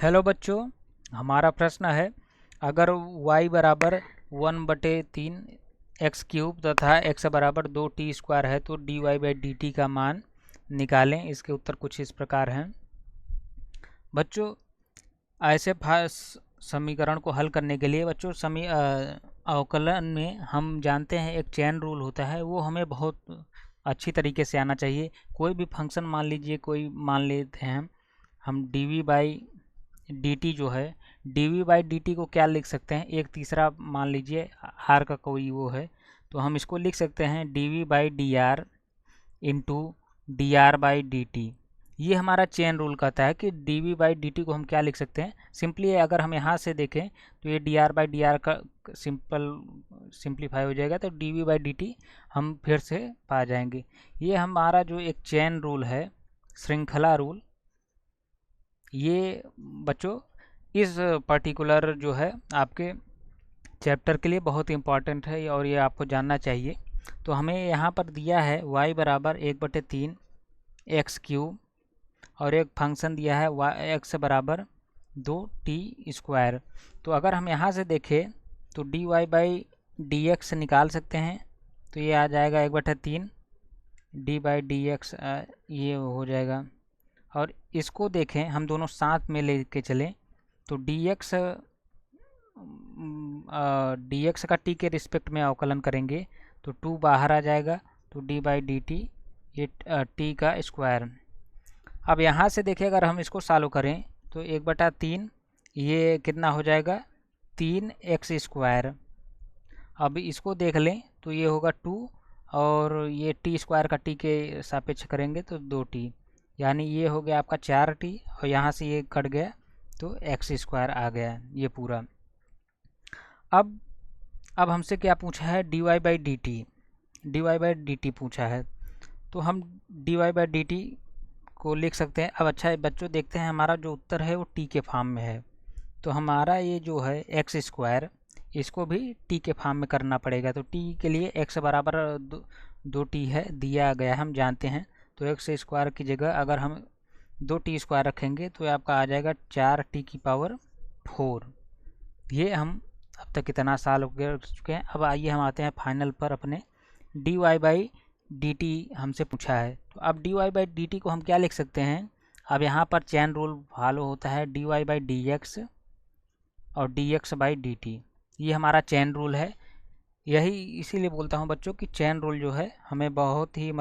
Hello बच्चों, हमारा प्रश्न है अगर y बराबर 1/3 एक्स क्यूब तथा x बराबर 2t² है तो dy/dt का मान निकालें। इसके उत्तर कुछ इस प्रकार हैं। बच्चों, ऐसे समीकरण को हल करने के लिए बच्चों अवकलन में हम जानते हैं एक चेन रूल होता है, वो हमें बहुत अच्छी तरीके से आना चाहिए। कोई भी फंक्शन मान लीजिए, कोई मान लेते हैं हम dv/dt जो है, dv/dt को क्या लिख सकते हैं, एक तीसरा मान लीजिए r का कोई वो है, तो हम इसको लिख सकते हैं dv/dr इंटू dr/dt। ये हमारा चेन रूल कहता है कि dv/dt को हम क्या लिख सकते हैं। सिंपली अगर हम यहाँ से देखें तो ये dr/dr का सिंप्लीफाई हो जाएगा, तो dv/dt हम फिर से पा जाएंगे। ये हमारा जो एक चेन रूल है, श्रृंखला रूल, ये बच्चों इस पर्टिकुलर जो है आपके चैप्टर के लिए बहुत इम्पॉर्टेंट है और ये आपको जानना चाहिए। तो हमें यहाँ पर दिया है y बराबर 1/3 एक्स क्यूब और एक फंक्शन दिया है x बराबर 2t²। तो अगर हम यहाँ से देखें तो dy/dx निकाल सकते हैं, तो ये आ जाएगा 1/3 d/dx, ये हो जाएगा। और इसको देखें, हम दोनों साथ में लेके चलें तो dx का t के रिस्पेक्ट में अवकलन करेंगे तो 2 बाहर आ जाएगा, तो d/dt ये t का स्क्वायर। अब यहाँ से देखिए, अगर हम इसको सॉल्व करें तो 1/3 ये कितना हो जाएगा, 3x²। अब इसको देख लें तो ये होगा 2 और ये t² का t के सापेक्ष करेंगे तो 2t, यानी ये हो गया आपका 4t और यहाँ से ये कट गया तो x² आ गया ये पूरा। अब हमसे क्या पूछा है, dy/dt पूछा है, तो हम dy/dt को लिख सकते हैं। अब अच्छा बच्चों, देखते हैं हमारा जो उत्तर है वो t के फॉर्म में है, तो हमारा ये जो है x², इसको भी t के फॉर्म में करना पड़ेगा। तो t के लिए x बराबर 2t है, दिया गया हम जानते हैं, तो x² की जगह अगर हम 2t² रखेंगे तो आपका आ जाएगा 4t⁴। ये हम अब तक कितना साल कर चुके हैं। अब आइए हम आते हैं फाइनल पर अपने। dy/dt हमसे पूछा है, तो अब dy/dt को हम क्या लिख सकते हैं। अब यहाँ पर चेन रूल फॉलो होता है, dy/dx और dx/dt, ये हमारा चेन रूल है। यही इसीलिए बोलता हूँ बच्चों कि चेन रूल जो है हमें बहुत ही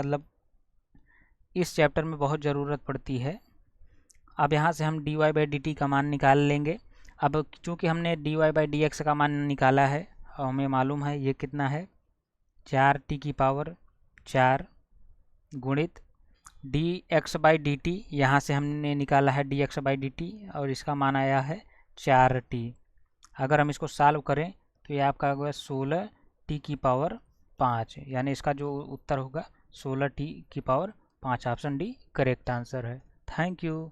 इस चैप्टर में बहुत ज़रूरत पड़ती है। अब यहाँ से हम dy/dt का मान निकाल लेंगे। अब चूँकि हमने dy/dx का मान निकाला है और हमें मालूम है ये कितना है, 4t⁴ गुणित dx/dt, यहाँ से हमने निकाला है dx/dt और इसका मान आया है 4t। अगर हम इसको सॉल्व करें तो ये आपका होगा 16t⁵, यानी इसका जो उत्तर होगा 16t⁵। Option D correct answer है। Thank you.